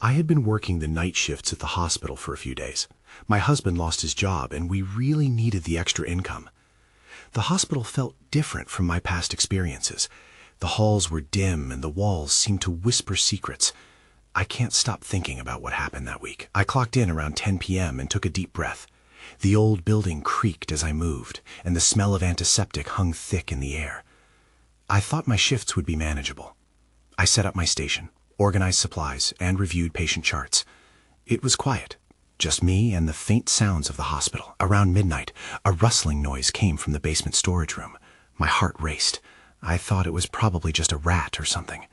I had been working the night shifts at the hospital for a few days. My husband lost his job, and we really needed the extra income. The hospital felt different from my past experiences. The halls were dim, and the walls seemed to whisper secrets. I can't stop thinking about what happened that week. I clocked in around 10 p.m. and took a deep breath. The old building creaked as I moved, and the smell of antiseptic hung thick in the air. I thought my shifts would be manageable. I set up my station, organized supplies, and reviewed patient charts. It was quiet, just me and the faint sounds of the hospital. Around midnight, a rustling noise came from the basement storage room. My heart raced. I thought it was probably just a rat or something.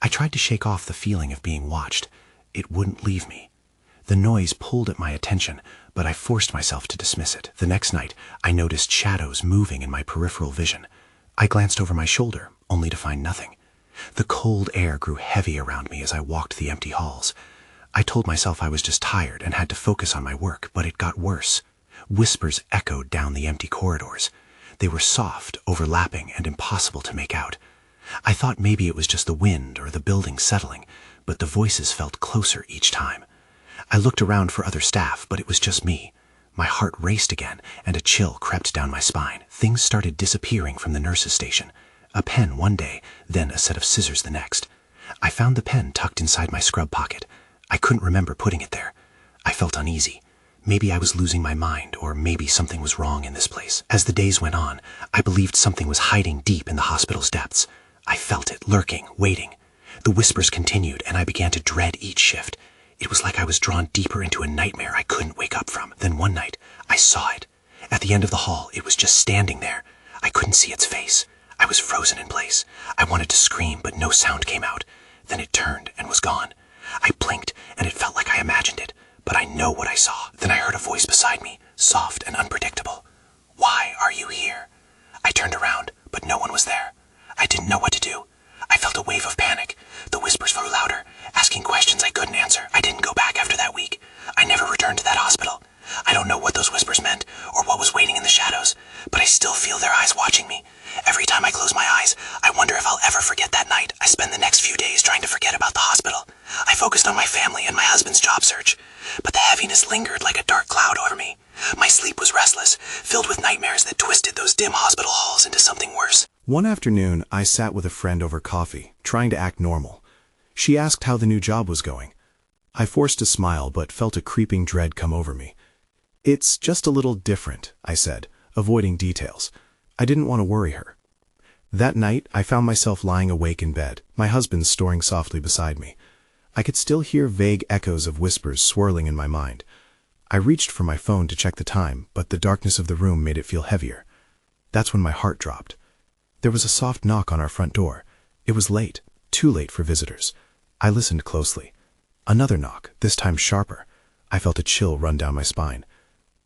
I tried to shake off the feeling of being watched. It wouldn't leave me. The noise pulled at my attention, but I forced myself to dismiss it. The next night, I noticed shadows moving in my peripheral vision. I glanced over my shoulder, only to find nothing. The cold air grew heavy around me as I walked the empty halls. I told myself I was just tired and had to focus on my work, but it got worse. Whispers echoed down the empty corridors. They were soft, overlapping, and impossible to make out. I thought maybe it was just the wind or the building settling, but the voices felt closer each time. I looked around for other staff, but it was just me. My heart raced again, and a chill crept down my spine. Things started disappearing from the nurse's station. A pen one day, then a set of scissors the next. I found the pen tucked inside my scrub pocket. I couldn't remember putting it there. I felt uneasy. Maybe I was losing my mind, or maybe something was wrong in this place. As the days went on, I believed something was hiding deep in the hospital's depths. I felt it, lurking, waiting. The whispers continued, and I began to dread each shift. It was like I was drawn deeper into a nightmare I couldn't wake up from. Then one night, I saw it. At the end of the hall, it was just standing there. I couldn't see its face. I was frozen in place. I wanted to scream, but no sound came out. Then it turned and was gone. I blinked, and it felt like I imagined it, but I know what I saw. Then I heard a voice beside me, soft and unpredictable. "Why are you here?" I turned around, but no one was there. I didn't know what to do. I felt a wave of panic. The whispers grew louder, asking questions I couldn't answer. I didn't go back after that week. I never returned to that hospital. I don't know what those whispers meant or what was waiting in the shadows, but I still feel their eyes watching me. Every time I close my eyes, I wonder if I'll ever forget that night. I spent the next few days trying to forget about the hospital. I focused on my family and my husband's job search, but the heaviness lingered like a dark cloud over me. My sleep was restless, filled with nightmares that twisted those dim hospital halls into something worse. One afternoon, I sat with a friend over coffee, trying to act normal. She asked how the new job was going. I forced a smile, but felt a creeping dread come over me. "It's just a little different," I said, avoiding details. I didn't want to worry her. That night, I found myself lying awake in bed, my husband snoring softly beside me. I could still hear vague echoes of whispers swirling in my mind. I reached for my phone to check the time, but the darkness of the room made it feel heavier. That's when my heart dropped. There was a soft knock on our front door. It was late, too late for visitors. I listened closely. Another knock, this time sharper. I felt a chill run down my spine.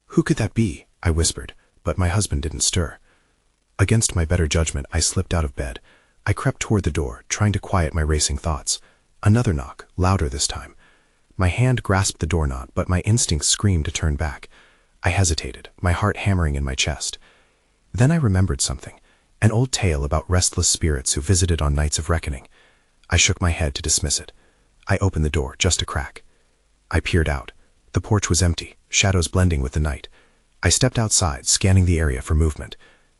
"Who could that be?" I whispered, but my husband didn't stir. Against my better judgment, I slipped out of bed. I crept toward the door, trying to quiet my racing thoughts. Another knock, louder this time. My hand grasped the doorknob, but my instincts screamed to turn back. I hesitated, my heart hammering in my chest. Then I remembered something, an old tale about restless spirits who visited on nights of reckoning. I shook my head to dismiss it. I opened the door, just a crack. I peered out. The porch was empty, shadows blending with the night. I stepped outside, scanning the area for movement.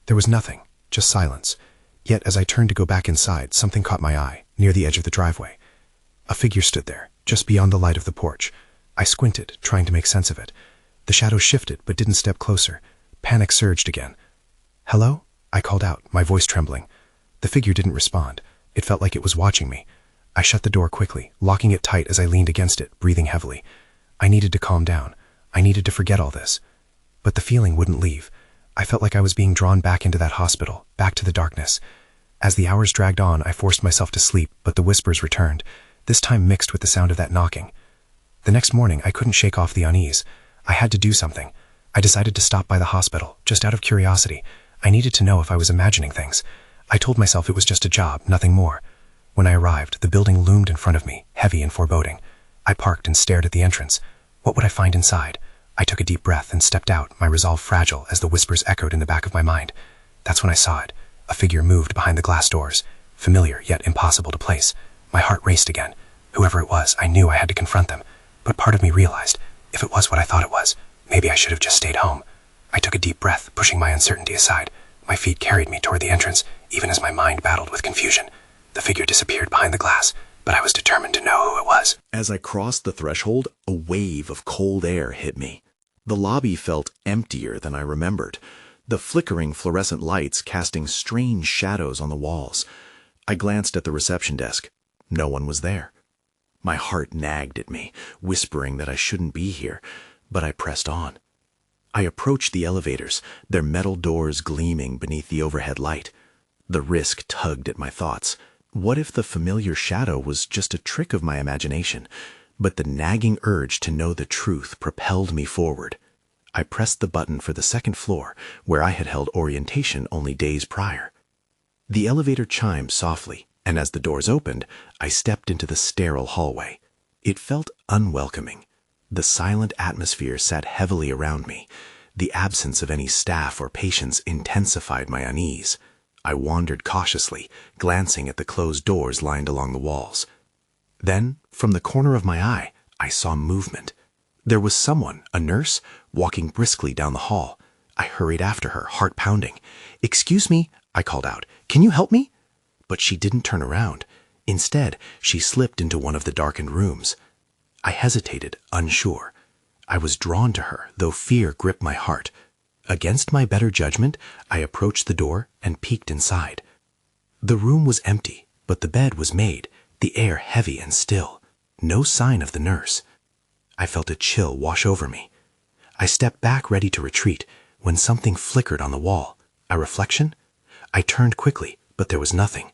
There was nothing, just silence. Yet as I turned to go back inside, something caught my eye, near the edge of the driveway. A figure stood there, just beyond the light of the porch. I squinted, trying to make sense of it. The shadow shifted, but didn't step closer. Panic surged again. "Hello?" I called out, my voice trembling. The figure didn't respond. It felt like it was watching me. I shut the door quickly, locking it tight as I leaned against it, breathing heavily. I needed to calm down. I needed to forget all this. But the feeling wouldn't leave. I felt like I was being drawn back into that hospital, back to the darkness. As the hours dragged on, I forced myself to sleep, but the whispers returned, this time mixed with the sound of that knocking. The next morning, I couldn't shake off the unease. I had to do something. I decided to stop by the hospital, just out of curiosity. I needed to know if I was imagining things. I told myself it was just a job, nothing more. When I arrived, the building loomed in front of me, heavy and foreboding. I parked and stared at the entrance. What would I find inside? I took a deep breath and stepped out, my resolve fragile as the whispers echoed in the back of my mind. That's when I saw it. A figure moved behind the glass doors, familiar yet impossible to place. My heart raced again. Whoever it was, I knew I had to confront them. But part of me realized, if it was what I thought it was, maybe I should have just stayed home. I took a deep breath, pushing my uncertainty aside. My feet carried me toward the entrance, even as my mind battled with confusion. The figure disappeared behind the glass, but I was determined to know who it was. As I crossed the threshold, a wave of cold air hit me. The lobby felt emptier than I remembered, the flickering fluorescent lights casting strange shadows on the walls. I glanced at the reception desk. No one was there. My heart nagged at me, whispering that I shouldn't be here, but I pressed on. I approached the elevators, their metal doors gleaming beneath the overhead light. The risk tugged at my thoughts. What if the familiar shadow was just a trick of my imagination? But the nagging urge to know the truth propelled me forward. I pressed the button for the second floor, where I had held orientation only days prior. The elevator chimed softly, and as the doors opened, I stepped into the sterile hallway. It felt unwelcoming. The silent atmosphere sat heavily around me. The absence of any staff or patients intensified my unease. I wandered cautiously, glancing at the closed doors lined along the walls. Then, from the corner of my eye, I saw movement. There was someone, a nurse, walking briskly down the hall. I hurried after her, heart pounding. "Excuse me," I called out. "Can you help me?" But she didn't turn around. Instead, she slipped into one of the darkened rooms. I hesitated, unsure. I was drawn to her, though fear gripped my heart. Against my better judgment, I approached the door and peeked inside. The room was empty, but the bed was made, the air heavy and still. No sign of the nurse. I felt a chill wash over me. I stepped back ready to retreat when something flickered on the wall. A reflection? I turned quickly, but there was nothing.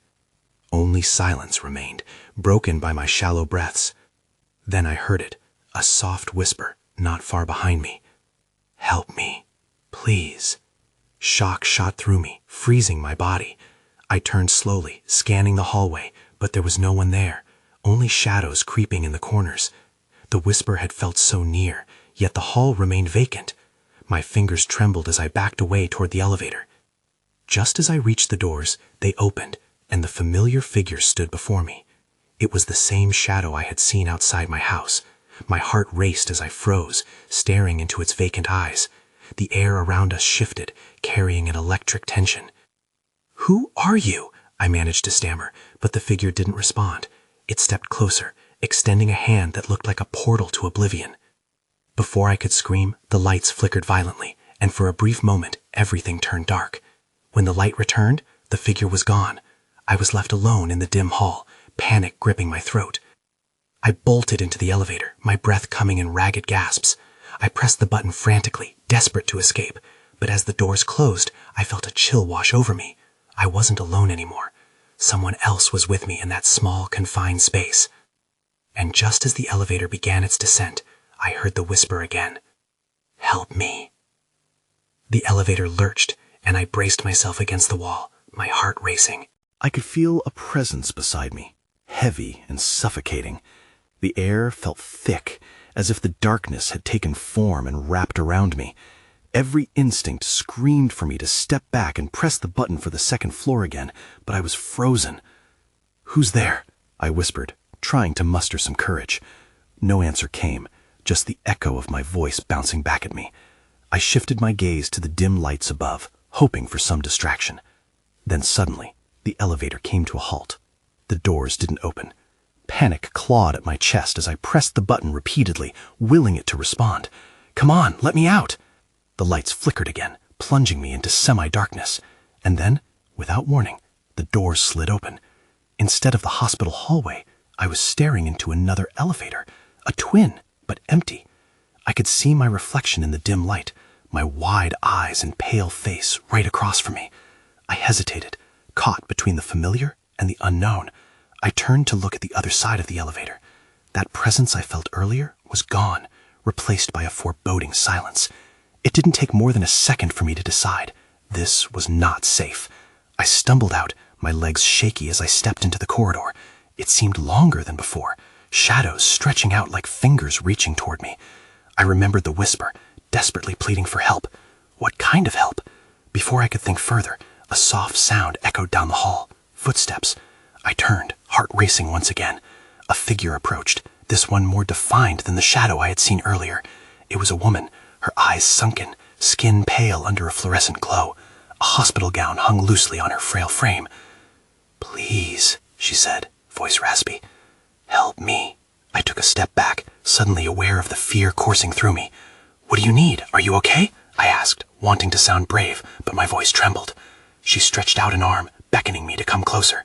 Only silence remained, broken by my shallow breaths. Then I heard it, a soft whisper, not far behind me. "Help me, please." Shock shot through me, freezing my body. I turned slowly, scanning the hallway, but there was no one there, only shadows creeping in the corners. The whisper had felt so near, yet the hall remained vacant. My fingers trembled as I backed away toward the elevator. Just as I reached the doors, they opened, and the familiar figure stood before me. It was the same shadow I had seen outside my house. My heart raced as I froze, staring into its vacant eyes. The air around us shifted, carrying an electric tension. "Who are you?" I managed to stammer, but the figure didn't respond. It stepped closer, extending a hand that looked like a portal to oblivion. Before I could scream, the lights flickered violently, and for a brief moment, everything turned dark. When the light returned, the figure was gone. I was left alone in the dim hall, panic gripping my throat. I bolted into the elevator, my breath coming in ragged gasps. I pressed the button frantically, desperate to escape, but as the doors closed, I felt a chill wash over me. I wasn't alone anymore. Someone else was with me in that small, confined space. And just as the elevator began its descent, I heard the whisper again. "Help me." The elevator lurched, and I braced myself against the wall, my heart racing. I could feel a presence beside me, heavy and suffocating. The air felt thick, as if the darkness had taken form and wrapped around me. Every instinct screamed for me to step back and press the button for the second floor again, but I was frozen. "Who's there?" I whispered, trying to muster some courage. No answer came, just the echo of my voice bouncing back at me. I shifted my gaze to the dim lights above, hoping for some distraction. Then suddenly, the elevator came to a halt. The doors didn't open. Panic clawed at my chest as I pressed the button repeatedly, willing it to respond. "Come on, let me out!" The lights flickered again, plunging me into semi-darkness. And then, without warning, the doors slid open. Instead of the hospital hallway, I was staring into another elevator, a twin, but empty. I could see my reflection in the dim light, my wide eyes and pale face right across from me. I hesitated, caught between the familiar and the unknown. I turned to look at the other side of the elevator. That presence I felt earlier was gone, replaced by a foreboding silence. It didn't take more than a second for me to decide. This was not safe. I stumbled out, my legs shaky as I stepped into the corridor. It seemed longer than before, shadows stretching out like fingers reaching toward me. I remembered the whisper, desperately pleading for help. What kind of help? Before I could think further, a soft sound echoed down the hall. Footsteps. I turned, heart racing once again. A figure approached, this one more defined than the shadow I had seen earlier. It was a woman, her eyes sunken, skin pale under a fluorescent glow. A hospital gown hung loosely on her frail frame. "Please," she said, voice raspy. "Help me." I took a step back, suddenly aware of the fear coursing through me. "What do you need? Are you okay?" I asked, wanting to sound brave, but my voice trembled. She stretched out an arm, beckoning me to come closer.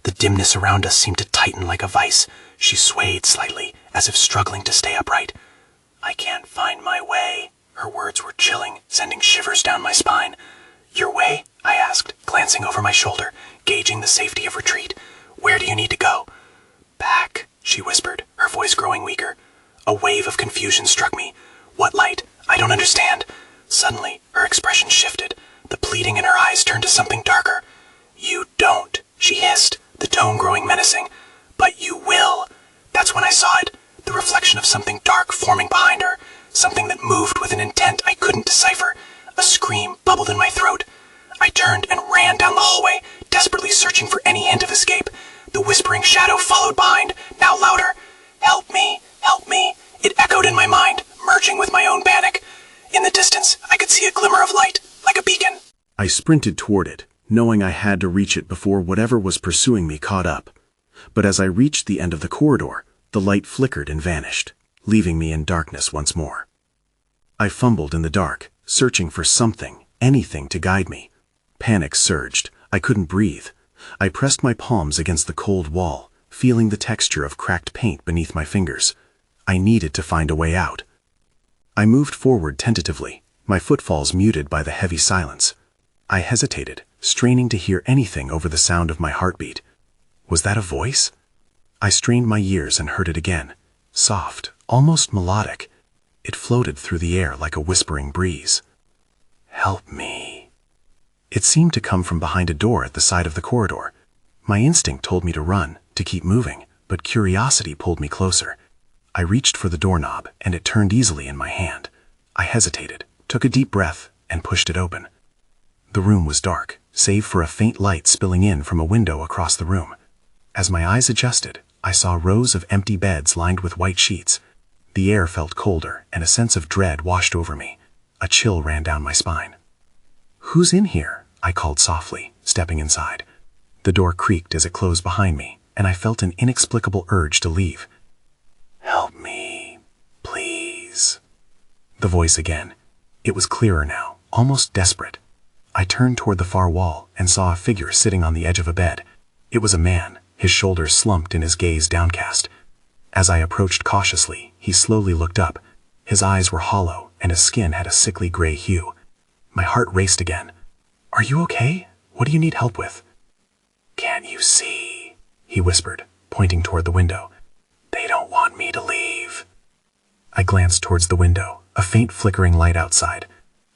The dimness around us seemed to tighten like a vice. She swayed slightly, as if struggling to stay upright. "I can't find my way." Her words were chilling, sending shivers down my spine. "Your way?" I asked, glancing over my shoulder, gauging the safety of retreat. "Where do you need to go?" "Back," she whispered, her voice growing weaker. A wave of confusion struck me. "What light? I don't understand." Suddenly, her expression shifted. The pleading in her eyes turned to something darker. "You don't," she hissed, the tone growing menacing. "But you will." That's when I saw it, the reflection of something dark forming behind her, something that moved with an intent I couldn't decipher. A scream bubbled in my throat. I turned and ran down the hallway, desperately searching for any hint of escape. The whispering shadow followed behind, now louder. "Help me, help me." It echoed in my mind, merging with my own panic. In the distance, I could see a glimmer of light, like a beacon. I sprinted toward it, knowing I had to reach it before whatever was pursuing me caught up. But as I reached the end of the corridor, the light flickered and vanished, leaving me in darkness once more. I fumbled in the dark, searching for something, anything to guide me. Panic surged. I couldn't breathe. I pressed my palms against the cold wall, feeling the texture of cracked paint beneath my fingers. I needed to find a way out. I moved forward tentatively, my footfalls muted by the heavy silence. I hesitated, straining to hear anything over the sound of my heartbeat. Was that a voice? I strained my ears and heard it again, soft, almost melodic. It floated through the air like a whispering breeze. "Help me." It seemed to come from behind a door at the side of the corridor. My instinct told me to run, to keep moving, but curiosity pulled me closer. I reached for the doorknob, and it turned easily in my hand. I hesitated, took a deep breath, and pushed it open. The room was dark, save for a faint light spilling in from a window across the room. As my eyes adjusted, I saw rows of empty beds lined with white sheets. The air felt colder, and a sense of dread washed over me. A chill ran down my spine. "Who's in here?" I called softly, stepping inside. The door creaked as it closed behind me, and I felt an inexplicable urge to leave. "Help me, please." The voice again. It was clearer now, almost desperate. I turned toward the far wall and saw a figure sitting on the edge of a bed. It was a man, his shoulders slumped and his gaze downcast. As I approached cautiously, he slowly looked up. His eyes were hollow, and his skin had a sickly gray hue. My heart raced again. "Are you okay? What do you need help with?" "Can't you see?" he whispered, pointing toward the window. "They don't want me to leave." I glanced towards the window, a faint flickering light outside.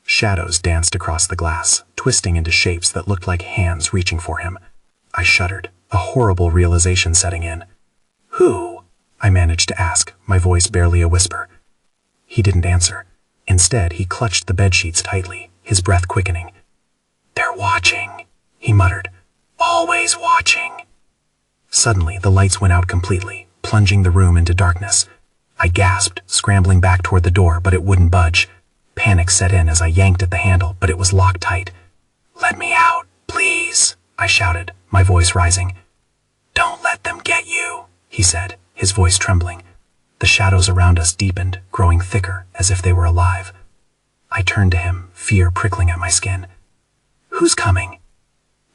Shadows danced across the glass, twisting into shapes that looked like hands reaching for him. I shuddered, a horrible realization setting in. "Who?" I managed to ask, my voice barely a whisper. He didn't answer. Instead, he clutched the bedsheets tightly, his breath quickening. "They're watching," he muttered. "Always watching." Suddenly, the lights went out completely, plunging the room into darkness. I gasped, scrambling back toward the door, but it wouldn't budge. Panic set in as I yanked at the handle, but it was locked tight. "Let me out, please," I shouted, my voice rising. "Don't let them get you," he said, his voice trembling. The shadows around us deepened, growing thicker, as if they were alive. I turned to him, fear prickling at my skin. "Who's coming?"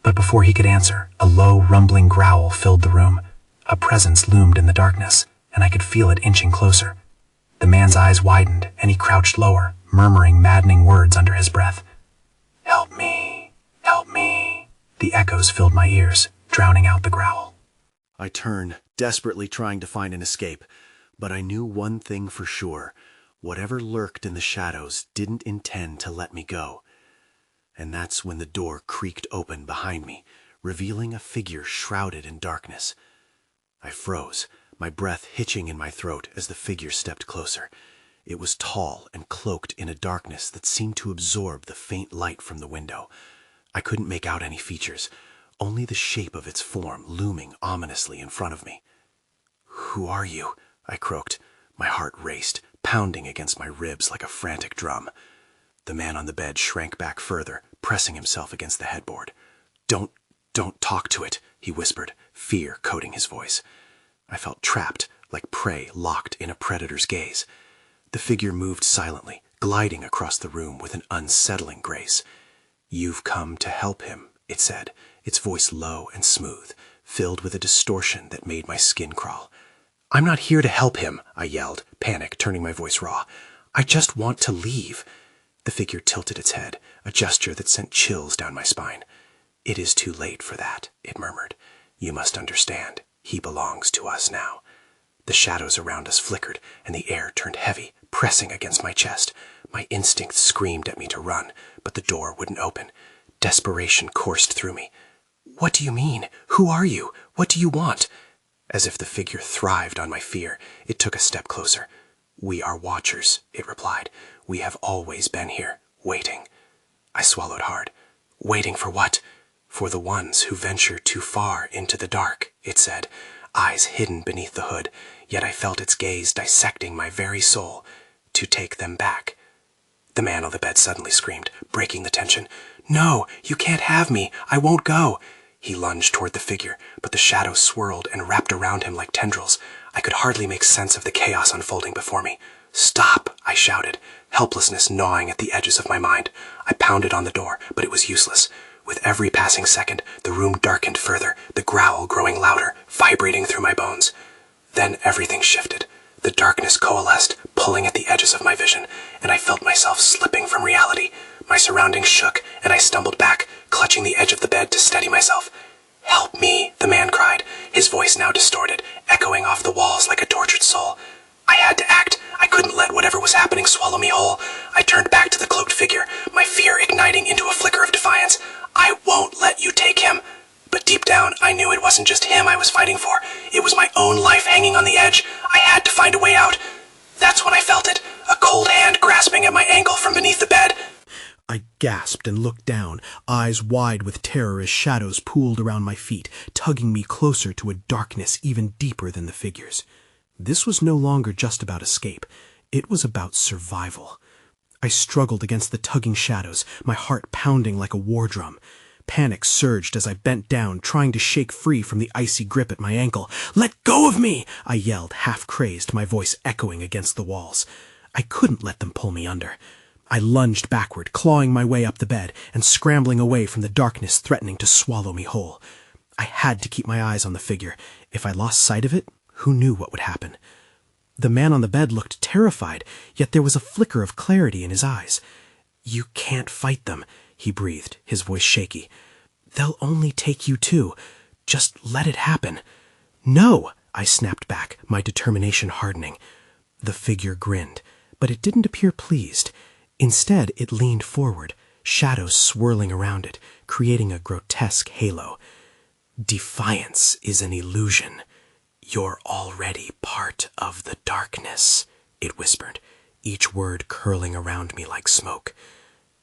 But before he could answer, a low, rumbling growl filled the room. A presence loomed in the darkness, and I could feel it inching closer. The man's eyes widened, and he crouched lower, murmuring maddening words under his breath. "Help me, help me." The echoes filled my ears, drowning out the growl. I turned, desperately trying to find an escape, but I knew one thing for sure. Whatever lurked in the shadows didn't intend to let me go. And that's when the door creaked open behind me, revealing a figure shrouded in darkness. I froze, my breath hitching in my throat as the figure stepped closer. It was tall and cloaked in a darkness that seemed to absorb the faint light from the window. I couldn't make out any features, only the shape of its form looming ominously in front of me. "Who are you?" I croaked. My heart raced, pounding against my ribs like a frantic drum. The man on the bed shrank back further, pressing himself against the headboard. Don't talk to it," he whispered, fear coating his voice. I felt trapped, like prey locked in a predator's gaze. The figure moved silently, gliding across the room with an unsettling grace. "You've come to help him," it said, its voice low and smooth, filled with a distortion that made my skin crawl. "I'm not here to help him," I yelled, panic turning my voice raw. "I just want to leave." The figure tilted its head, a gesture that sent chills down my spine. "It is too late for that," it murmured. "You must understand, he belongs to us now." The shadows around us flickered, and the air turned heavy, pressing against my chest. My instincts screamed at me to run, but the door wouldn't open. Desperation coursed through me. "What do you mean? Who are you? What do you want?" As if the figure thrived on my fear, it took a step closer. "We are watchers," it replied. "We have always been here, waiting." I swallowed hard. "Waiting for what?" "For the ones who venture too far into the dark," it said, eyes hidden beneath the hood, yet I felt its gaze dissecting my very soul. "To take them back." The man on the bed suddenly screamed, breaking the tension. "No, you can't have me. I won't go." He lunged toward the figure, but the shadow swirled and wrapped around him like tendrils. I could hardly make sense of the chaos unfolding before me. "Stop!" I shouted, helplessness gnawing at the edges of my mind. I pounded on the door, but it was useless. With every passing second, the room darkened further, the growl growing louder, vibrating through my bones. Then everything shifted. The darkness coalesced, pulling at the edges of my vision, and I felt myself slipping from reality. My surroundings shook, and I stumbled back, clutching the edge of the bed to steady myself. "Help me," the man cried, his voice now distorted, echoing off the walls like a tortured soul. I had to act. I couldn't let whatever was happening swallow me whole. I turned back to the cloaked figure, my fear igniting into a flicker of defiance. "I won't let you take him." But deep down, I knew it wasn't just him I was fighting for. It was my own life hanging on the edge. I had to find a way out. That's when I felt it, a cold hand grasping at my ankle from beneath the bed. I gasped and looked down, eyes wide with terror as shadows pooled around my feet, tugging me closer to a darkness even deeper than the figures. This was no longer just about escape. It was about survival. I struggled against the tugging shadows, my heart pounding like a war drum. Panic surged as I bent down, trying to shake free from the icy grip at my ankle. "Let go of me!" I yelled, half-crazed, my voice echoing against the walls. I couldn't let them pull me under. I lunged backward, clawing my way up the bed and scrambling away from the darkness threatening to swallow me whole. I had to keep my eyes on the figure. If I lost sight of it, who knew what would happen? The man on the bed looked terrified, yet there was a flicker of clarity in his eyes. "You can't fight them," he breathed, his voice shaky. "They'll only take you too. Just let it happen." "No!" I snapped back, my determination hardening. The figure grinned, but it didn't appear pleased. Instead, it leaned forward, shadows swirling around it, creating a grotesque halo. "Defiance is an illusion. You're already part of the darkness," it whispered, each word curling around me like smoke.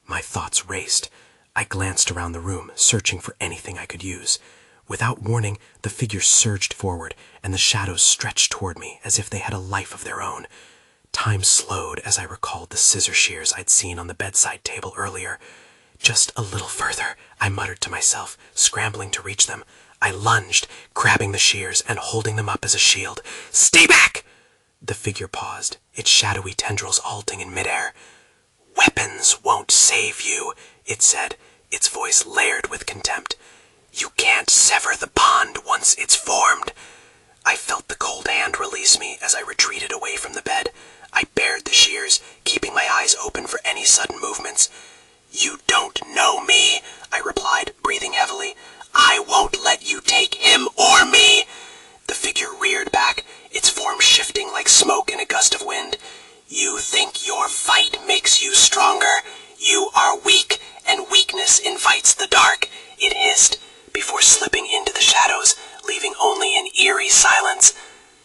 My thoughts raced. I glanced around the room, searching for anything I could use. Without warning, the figure surged forward, and the shadows stretched toward me as if they had a life of their own. Time slowed as I recalled the scissor shears I'd seen on the bedside table earlier. "Just a little further," I muttered to myself, scrambling to reach them. I lunged, grabbing the shears and holding them up as a shield. "Stay back!" The figure paused, its shadowy tendrils halting in midair. "Weapons won't save you," it said, its voice layered with contempt. "You can't sever the bond once it's formed." I felt the cold hand release me as I retreated away from the bed. I bared the shears, keeping my eyes open for any sudden movements. "You don't know me," I replied, breathing heavily. "I won't let you take him or me." The figure reared back, its form shifting like smoke in a gust of wind. "You think your fight makes you stronger? You are weak, and weakness invites the dark," it hissed, before slipping into the shadows, leaving only an eerie silence.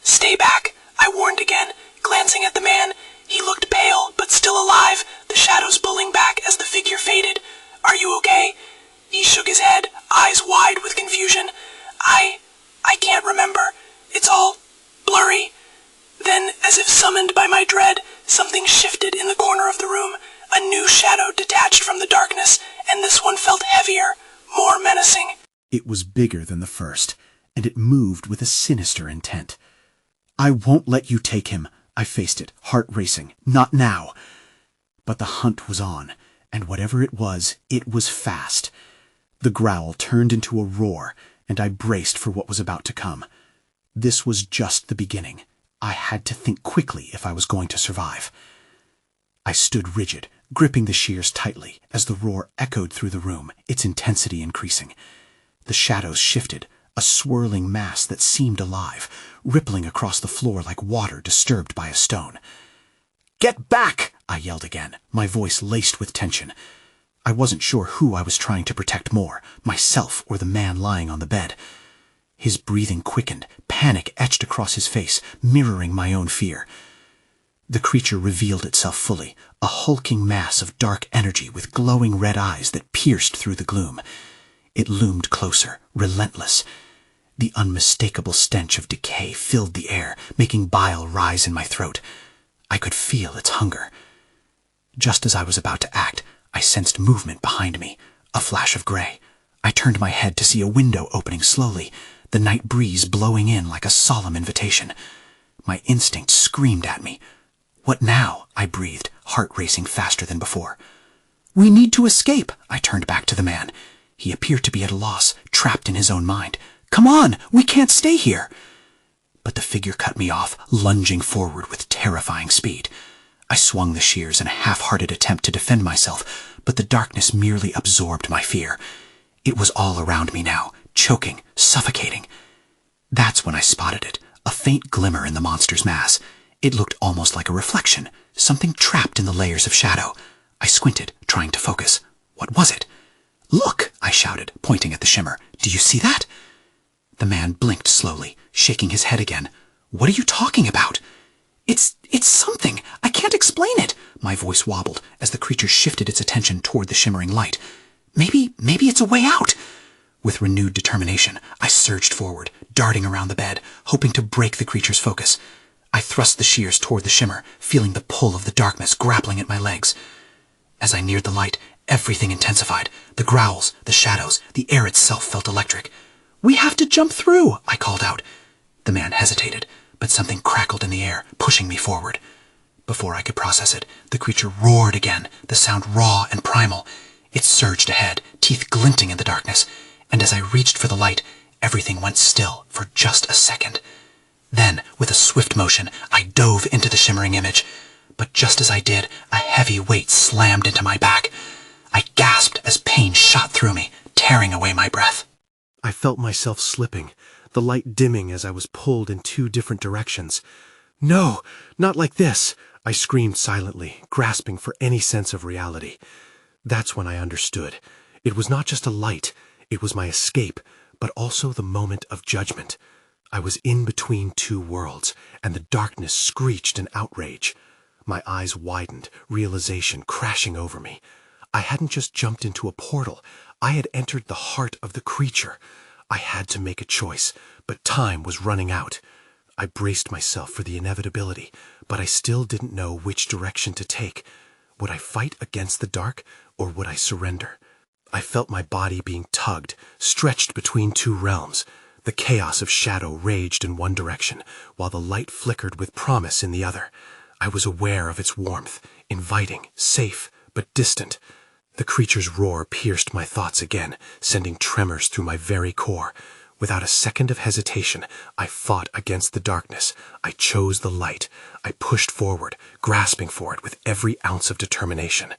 "Stay back," I warned again, glancing at the man. He looked pale, but still alive, the shadows pulling back as the figure faded. "Are you okay?" He shook his head, eyes wide with confusion. I can't remember. It's all blurry." my dread, something shifted in the corner of the room. A new shadow detached from the darkness, and this one felt heavier, more menacing. It was bigger than the first, and it moved with a sinister intent. "I won't let you take him," I faced it, heart racing. "Not now." But the hunt was on, and whatever it was fast. The growl turned into a roar, and I braced for what was about to come. This was just the beginning. I had to think quickly if I was going to survive. I stood rigid, gripping the shears tightly as the roar echoed through the room, its intensity increasing. The shadows shifted, a swirling mass that seemed alive, rippling across the floor like water disturbed by a stone. "Get back!" I yelled again, my voice laced with tension. I wasn't sure who I was trying to protect more, myself or the man lying on the bed. His breathing quickened, panic etched across his face, mirroring my own fear. The creature revealed itself fully, a hulking mass of dark energy with glowing red eyes that pierced through the gloom. It loomed closer, relentless. The unmistakable stench of decay filled the air, making bile rise in my throat. I could feel its hunger. Just as I was about to act, I sensed movement behind me, a flash of gray. I turned my head to see a window opening slowly, the night breeze blowing in like a solemn invitation. My instinct screamed at me. "What now?" I breathed, heart racing faster than before. "We need to escape," I turned back to the man. He appeared to be at a loss, trapped in his own mind. "Come on, we can't stay here." But the figure cut me off, lunging forward with terrifying speed. I swung the shears in a half-hearted attempt to defend myself, but the darkness merely absorbed my fear. It was all around me now, choking, suffocating. That's when I spotted it, a faint glimmer in the monster's mass. It looked almost like a reflection, something trapped in the layers of shadow. I squinted, trying to focus. What was it? "Look!" I shouted, pointing at the shimmer. "Do you see that?" The man blinked slowly, shaking his head again. "What are you talking about?" It's something. I can't explain it." My voice wobbled as the creature shifted its attention toward the shimmering light. Maybe it's a way out." With renewed determination, I surged forward, darting around the bed, hoping to break the creature's focus. I thrust the shears toward the shimmer, feeling the pull of the darkness grappling at my legs. As I neared the light, everything intensified. The growls, the shadows, the air itself felt electric. "We have to jump through," I called out. The man hesitated, but something crackled in the air, pushing me forward. Before I could process it, the creature roared again, the sound raw and primal. It surged ahead, teeth glinting in the darkness, and as I reached for the light, everything went still for just a second. Then, with a swift motion, I dove into the shimmering image. But just as I did, a heavy weight slammed into my back. I gasped as pain shot through me, tearing away my breath. I felt myself slipping, the light dimming as I was pulled in 2 different directions. "No, not like this!" I screamed silently, grasping for any sense of reality. That's when I understood. It was not just a light, it was my escape, but also the moment of judgment. I was in between 2 worlds, and the darkness screeched in outrage. My eyes widened, realization crashing over me. I hadn't just jumped into a portal, I had entered the heart of the creature. I had to make a choice, but time was running out. I braced myself for the inevitability, but I still didn't know which direction to take. Would I fight against the dark, or would I surrender? I felt my body being tugged, stretched between 2 realms. The chaos of shadow raged in one direction, while the light flickered with promise in the other. I was aware of its warmth, inviting, safe, but distant. The creature's roar pierced my thoughts again, sending tremors through my very core. Without a second of hesitation, I fought against the darkness. I chose the light. I pushed forward, grasping for it with every ounce of determination.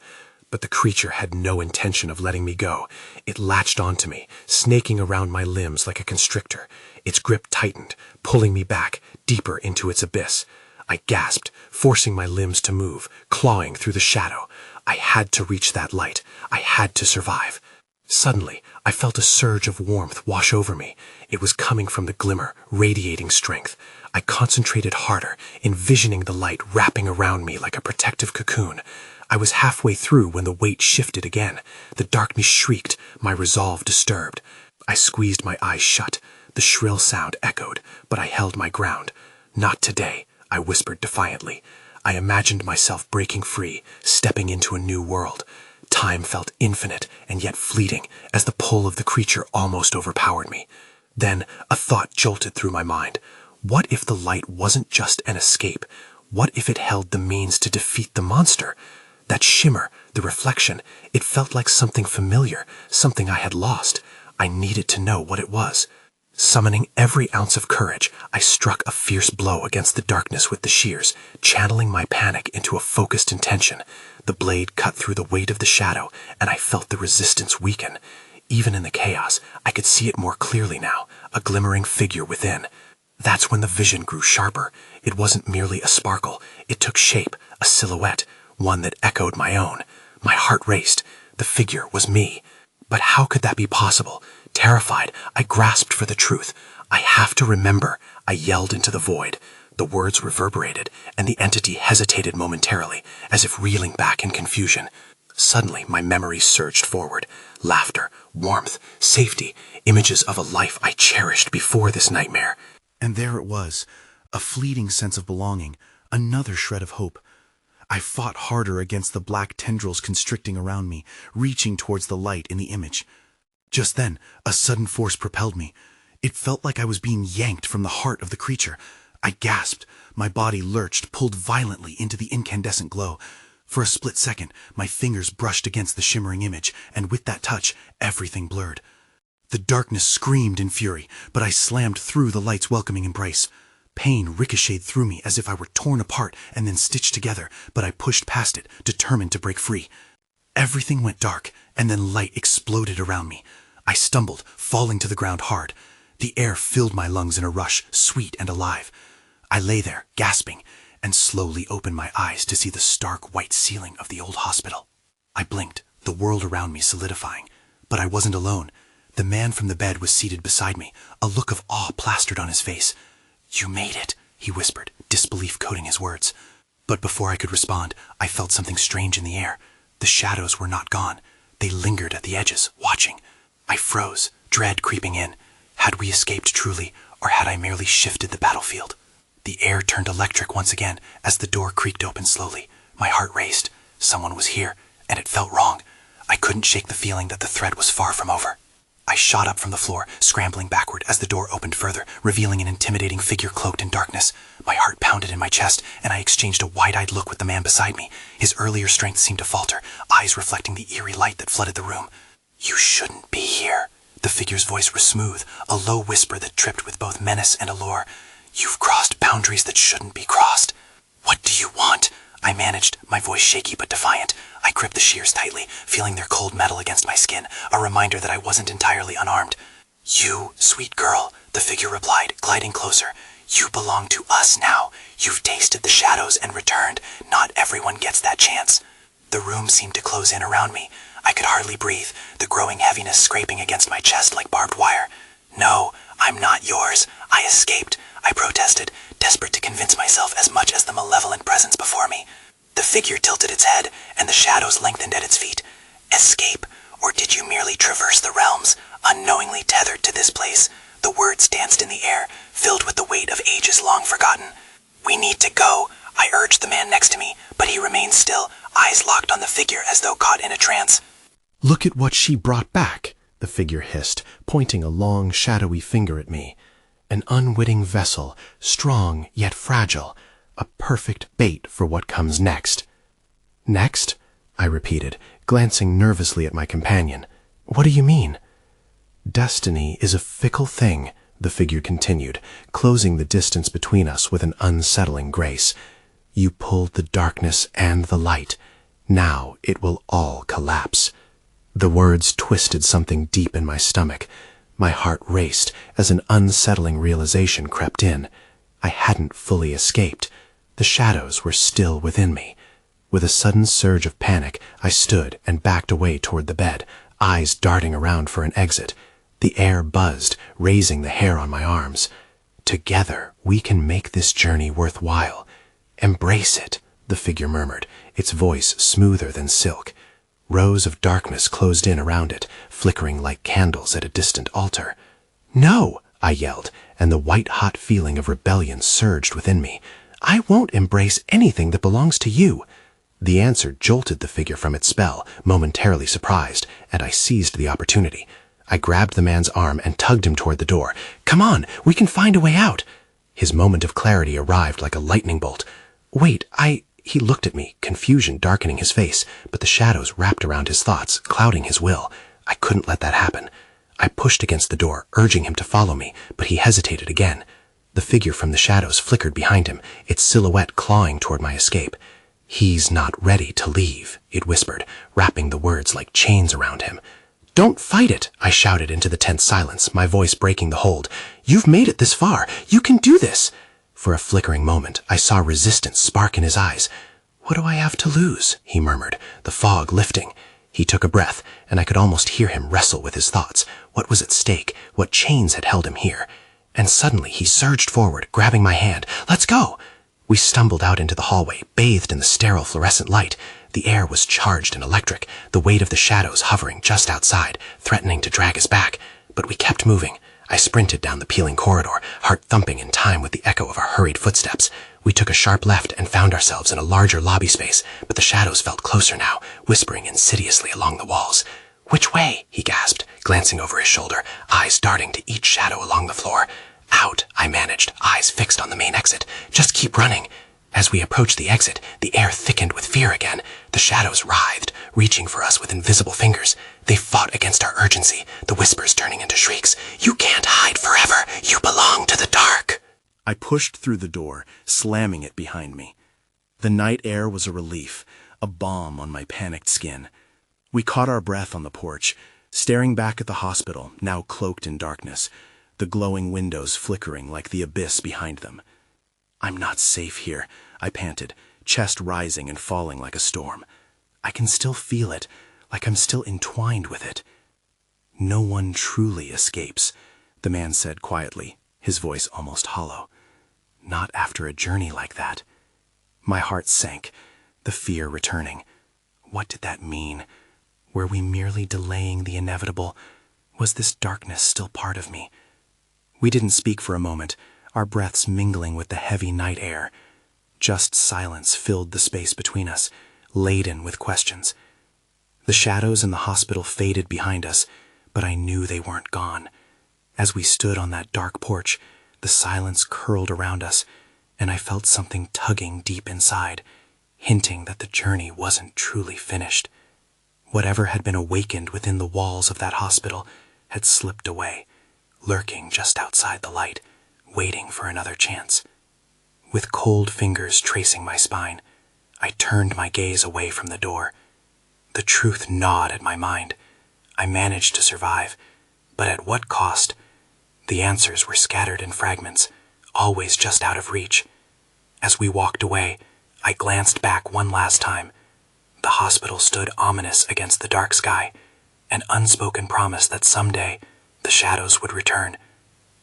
But the creature had no intention of letting me go. It latched onto me, snaking around my limbs like a constrictor. Its grip tightened, pulling me back, deeper into its abyss. I gasped, forcing my limbs to move, clawing through the shadow. I had to reach that light. I had to survive. Suddenly, I felt a surge of warmth wash over me. It was coming from the glimmer, radiating strength. I concentrated harder, envisioning the light wrapping around me like a protective cocoon. I was halfway through when the weight shifted again. The darkness shrieked, my resolve disturbed. I squeezed my eyes shut. The shrill sound echoed, but I held my ground. "Not today," I whispered defiantly. I imagined myself breaking free, stepping into a new world. Time felt infinite and yet fleeting as the pull of the creature almost overpowered me. Then a thought jolted through my mind. What if the light wasn't just an escape? What if it held the means to defeat the monster? That shimmer, the reflection, it felt like something familiar, something I had lost. I needed to know what it was. Summoning every ounce of courage, I struck a fierce blow against the darkness with the shears, channeling my panic into a focused intention. The blade cut through the weight of the shadow, and I felt the resistance weaken. Even in the chaos, I could see it more clearly now, a glimmering figure within. That's when the vision grew sharper. It wasn't merely a sparkle. It took shape, a silhouette, one that echoed my own. My heart raced. The figure was me. But how could that be possible? Terrified, I grasped for the truth. I have to remember, I yelled into the void. The words reverberated, and the entity hesitated momentarily, as if reeling back in confusion. Suddenly, my memories surged forward. Laughter, warmth, safety, images of a life I cherished before this nightmare. And there it was, a fleeting sense of belonging, another shred of hope. I fought harder against the black tendrils constricting around me, reaching towards the light in the image. Just then, a sudden force propelled me. It felt like I was being yanked from the heart of the creature. I gasped. My body lurched, pulled violently into the incandescent glow. For a split second, my fingers brushed against the shimmering image, and with that touch, everything blurred. The darkness screamed in fury, but I slammed through the light's welcoming embrace. Pain ricocheted through me as if I were torn apart and then stitched together, but I pushed past it, determined to break free. Everything went dark, and then light exploded around me. I stumbled, falling to the ground hard. The air filled my lungs in a rush, sweet and alive. I lay there, gasping, and slowly opened my eyes to see the stark white ceiling of the old hospital. I blinked, the world around me solidifying. But I wasn't alone. The man from the bed was seated beside me, a look of awe plastered on his face. "You made it," he whispered, disbelief coating his words. But before I could respond, I felt something strange in the air. The shadows were not gone. They lingered at the edges, watching. I froze, dread creeping in. Had we escaped truly, or had I merely shifted the battlefield? The air turned electric once again as the door creaked open slowly. My heart raced. Someone was here, and it felt wrong. I couldn't shake the feeling that the threat was far from over. I shot up from the floor, scrambling backward as the door opened further, revealing an intimidating figure cloaked in darkness. My heart pounded in my chest, and I exchanged a wide-eyed look with the man beside me. His earlier strength seemed to falter, eyes reflecting the eerie light that flooded the room. "You shouldn't be here." The figure's voice was smooth, a low whisper that tripped with both menace and allure. "You've crossed boundaries that shouldn't be crossed." "What do you want?" I managed, my voice shaky but defiant. I gripped the shears tightly, feeling their cold metal against my skin, a reminder that I wasn't entirely unarmed. "You, sweet girl," the figure replied, gliding closer. "You belong to us now. You've tasted the shadows and returned. Not everyone gets that chance." The room seemed to close in around me. I could hardly breathe, the growing heaviness scraping against my chest like barbed wire. "No, I'm not yours. I escaped," I protested, desperate to convince myself as much as the malevolent presence before me. The figure tilted its head, and the shadows lengthened at its feet. "Escape? Or did you merely traverse the realms, unknowingly tethered to this place?" The words danced in the air, filled with the weight of ages long forgotten. "We need to go," I urged the man next to me, but he remained still, eyes locked on the figure as though caught in a trance. "Look at what she brought back," the figure hissed, pointing a long, shadowy finger at me. "An unwitting vessel, strong yet fragile, a perfect bait for what comes next." "Next?" I repeated, glancing nervously at my companion. "What do you mean?" "Destiny is a fickle thing," the figure continued, closing the distance between us with an unsettling grace. "You pulled the darkness and the light. Now it will all collapse." The words twisted something deep in my stomach. My heart raced as an unsettling realization crept in. I hadn't fully escaped. The shadows were still within me. With a sudden surge of panic, I stood and backed away toward the bed, eyes darting around for an exit. The air buzzed, raising the hair on my arms. "Together, we can make this journey worthwhile. Embrace it," the figure murmured, its voice smoother than silk. Rows of darkness closed in around it, flickering like candles at a distant altar. "No!" I yelled, and the white-hot feeling of rebellion surged within me. I won't embrace anything that belongs to you." The answer jolted the figure from its spell, momentarily surprised, and I seized the opportunity. I grabbed the man's arm and tugged him toward the door. "Come on, we can find a way out." His moment of clarity arrived like a lightning bolt. "Wait, He looked at me, confusion darkening his face, but the shadows wrapped around his thoughts, clouding his will. I couldn't let that happen. I pushed against the door, urging him to follow me, but he hesitated again. The figure from the shadows flickered behind him, its silhouette clawing toward my escape. "He's not ready to leave," it whispered, wrapping the words like chains around him. "Don't fight it," I shouted into the tense silence, my voice breaking the hold. "You've made it this far. You can do this." For a flickering moment, I saw resistance spark in his eyes. "What do I have to lose?" he murmured, the fog lifting. He took a breath, and I could almost hear him wrestle with his thoughts. What was at stake? What chains had held him here? And suddenly he surged forward, grabbing my hand. "Let's go!" We stumbled out into the hallway, bathed in the sterile fluorescent light. The air was charged and electric, the weight of the shadows hovering just outside, threatening to drag us back. But we kept moving. I sprinted down the peeling corridor, heart thumping in time with the echo of our hurried footsteps. We took a sharp left and found ourselves in a larger lobby space, but the shadows felt closer now, whispering insidiously along the walls. "Which way?" he gasped, glancing over his shoulder, eyes darting to each shadow along the floor. "Out," I managed, eyes fixed on the main exit. "Just keep running." As we approached the exit, the air thickened with fear again. The shadows writhed, reaching for us with invisible fingers. They fought against our urgency, the whispers turning into shrieks. "You can't hide forever. You belong to the dark." I pushed through the door, slamming it behind me. The night air was a relief, a balm on my panicked skin. We caught our breath on the porch, staring back at the hospital, now cloaked in darkness, the glowing windows flickering like the abyss behind them. "I'm not safe here," I panted, chest rising and falling like a storm. I can still feel it, like I'm still entwined with it. "No one truly escapes," the man said quietly, his voice almost hollow. "Not after a journey like that." My heart sank, the fear returning. What did that mean? Were we merely delaying the inevitable? Was this darkness still part of me? We didn't speak for a moment, our breaths mingling with the heavy night air. Just silence filled the space between us, laden with questions. The shadows in the hospital faded behind us, but I knew they weren't gone. As we stood on that dark porch, the silence curled around us, and I felt something tugging deep inside, hinting that the journey wasn't truly finished. Whatever had been awakened within the walls of that hospital had slipped away, lurking just outside the light, waiting for another chance. With cold fingers tracing my spine, I turned my gaze away from the door. The truth gnawed at my mind. I managed to survive, but at what cost? The answers were scattered in fragments, always just out of reach. As we walked away, I glanced back one last time. The hospital stood ominous against the dark sky, an unspoken promise that someday the shadows would return.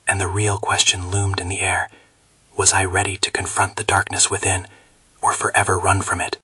And the real question loomed in the air. Was I ready to confront the darkness within, or forever run from it?